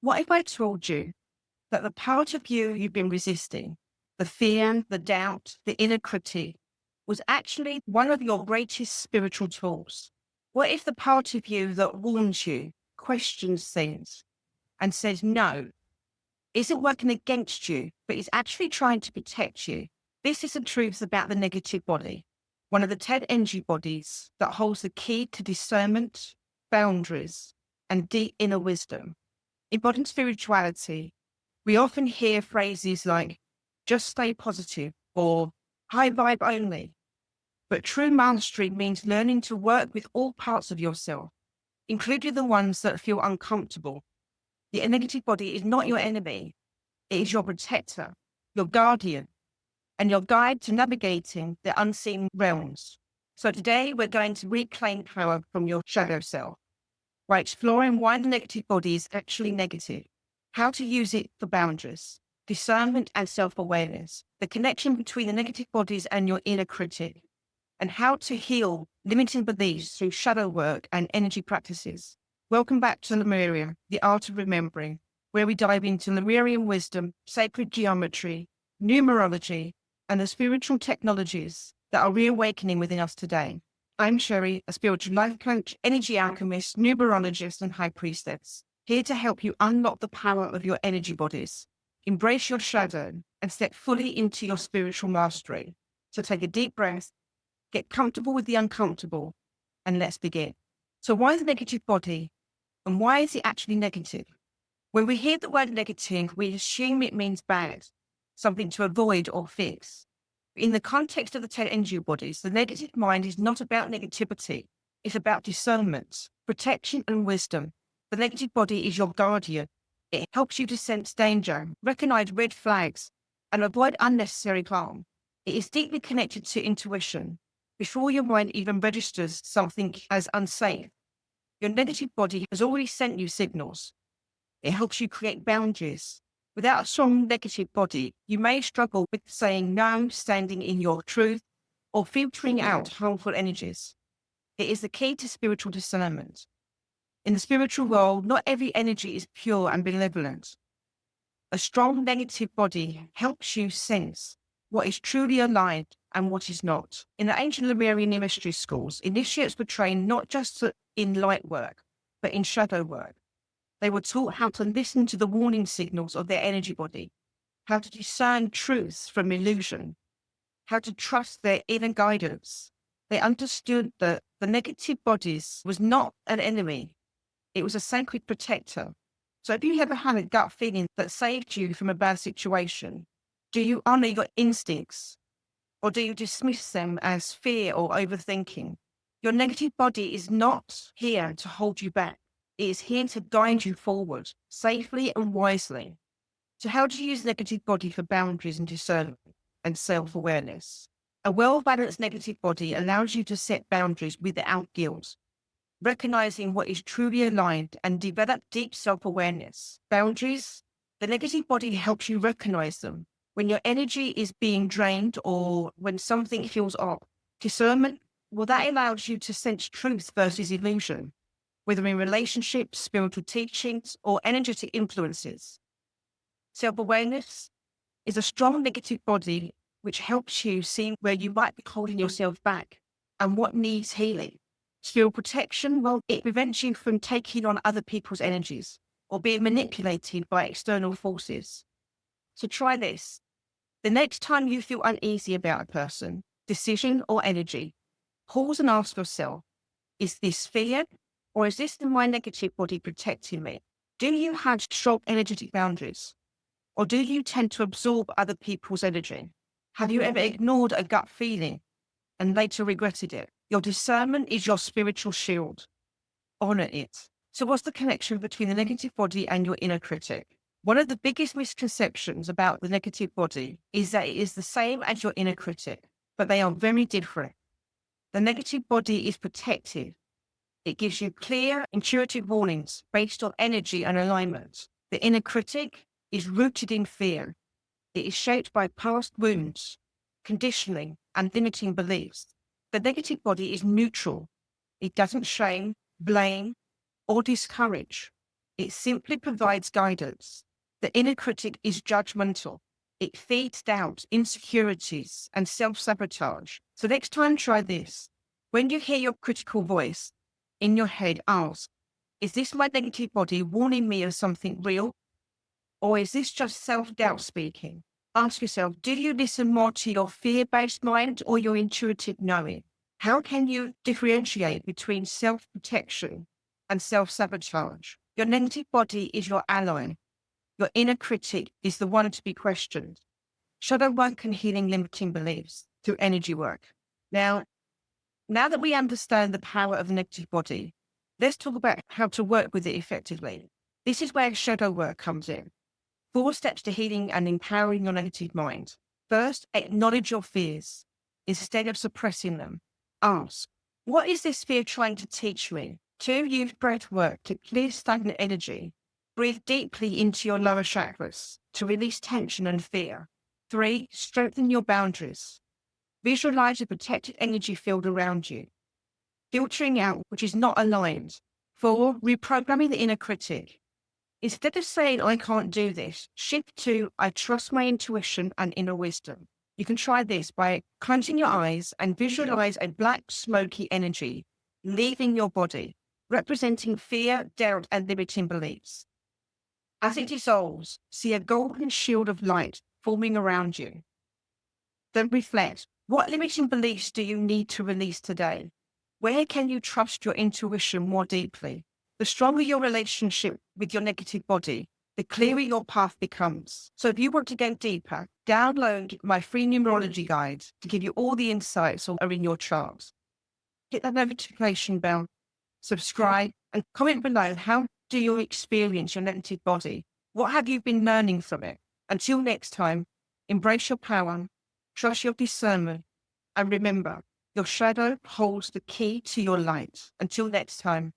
What if I told you that the part of you you've been resisting, the fear, the doubt, the inner critic, was actually one of your greatest spiritual tools? What if the part of you that warns you, questions things, and says no, isn't working against you, but is actually trying to protect you? This is the truth about the negative body, one of the 10 energy bodies that holds the key to discernment, boundaries, and deep inner wisdom. In modern spirituality, we often hear phrases like, just stay positive or high vibe only. But true mastery means learning to work with all parts of yourself, including the ones that feel uncomfortable. The negative body is not your enemy. It is your protector, your guardian, and your guide to navigating the unseen realms. So today we're going to reclaim power from your shadow self by exploring why the negative body is actually negative, how to use it for boundaries, discernment and self-awareness, the connection between the negative bodies and your inner critic, and how to heal limiting beliefs through shadow work and energy practices. Welcome back to Lemuria, the art of remembering, where we dive into Lemurian wisdom, sacred geometry, numerology, and the spiritual technologies that are reawakening within us today. I'm Sherry, a spiritual life coach, energy alchemist, numerologist, and high priestess, here to help you unlock the power of your energy bodies, embrace your shadow, and step fully into your spiritual mastery. So take a deep breath, get comfortable with the uncomfortable, and let's begin. So why is the negative body, and why is it actually negative? When we hear the word negative, we assume it means bad, something to avoid or fix. In the context of the 10 energy bodies, the negative mind is not about negativity. It's about discernment, protection, and wisdom. The negative body is your guardian. It helps you to sense danger, recognize red flags, and avoid unnecessary harm. It is deeply connected to intuition. Before your mind even registers something as unsafe, your negative body has already sent you signals. It helps you create boundaries. Without a strong negative body, you may struggle with saying no, standing in your truth, or filtering out harmful energies. It is the key to spiritual discernment. In the spiritual world, not every energy is pure and benevolent. A strong negative body helps you sense what is truly aligned and what is not. In the ancient Lemurian mystery schools, initiates were trained not just in light work, but in shadow work. They were taught how to listen to the warning signals of their energy body, how to discern truth from illusion, how to trust their inner guidance. They understood that the negative bodies was not an enemy. It was a sacred protector. So if you ever had a gut feeling that saved you from a bad situation, do you honor your instincts, or do you dismiss them as fear or overthinking? Your negative body is not here to hold you back. It is here to guide you forward, safely and wisely. So how do you use negative body for boundaries and discernment and self-awareness? A well-balanced negative body allows you to set boundaries without guilt, recognizing what is truly aligned and develop deep self-awareness. Boundaries, the negative body helps you recognize them when your energy is being drained or when something feels off. Discernment, well, that allows you to sense truth versus illusion, whether in relationships, spiritual teachings, or energetic influences. Self-awareness is a strong negative body which helps you see where you might be holding yourself back and what needs healing. Spiritual protection, well, it prevents you from taking on other people's energies or being manipulated by external forces. So try this. The next time you feel uneasy about a person, decision, or energy, pause and ask yourself, is this fear? Or is this my negative body protecting me? Do you have strong energetic boundaries? Or do you tend to absorb other people's energy? Have you ever ignored a gut feeling and later regretted it? Your discernment is your spiritual shield. Honor it. So what's the connection between the negative body and your inner critic? One of the biggest misconceptions about the negative body is that it is the same as your inner critic, but they are very different. The negative body is protective. It gives you clear, intuitive warnings based on energy and alignment. The inner critic is rooted in fear. It is shaped by past wounds, conditioning, and limiting beliefs. The negative body is neutral. It doesn't shame, blame, or discourage. It simply provides guidance. The inner critic is judgmental. It feeds doubt, insecurities, and self-sabotage. So next time, try this. When you hear your critical voice in your head, ask, is this my negative body warning me of something real? Or is this just self-doubt speaking? Ask yourself, do you listen more to your fear-based mind or your intuitive knowing? How can you differentiate between self-protection and self-sabotage? Your negative body is your ally. Your inner critic is the one to be questioned. Shadow work and healing limiting beliefs through energy work. Now that we understand the power of the negative body, let's talk about how to work with it effectively. This is where shadow work comes in. 4 steps to healing and empowering your negative mind. First, acknowledge your fears instead of suppressing them. Ask, what is this fear trying to teach me? 2, use breath work to clear stagnant energy. Breathe deeply into your lower chakras to release tension and fear. 3, strengthen your boundaries. Visualize a protected energy field around you, filtering out which is not aligned. 4, reprogramming the inner critic. Instead of saying, I can't do this, shift to, I trust my intuition and inner wisdom. You can try this by closing your eyes and visualize a black, smoky energy leaving your body, representing fear, doubt, and limiting beliefs. As it dissolves, see a golden shield of light forming around you. Then reflect, what limiting beliefs do you need to release today? Where can you trust your intuition more deeply? The stronger your relationship with your negative body, the clearer your path becomes. So if you want to go deeper, download my free numerology guide to give you all the insights that are in your chart. Hit that notification bell, subscribe, and comment below, how do you experience your negative body? What have you been learning from it? Until next time, embrace your power, trust your discernment, and remember, your shadow holds the key to your light. Until next time.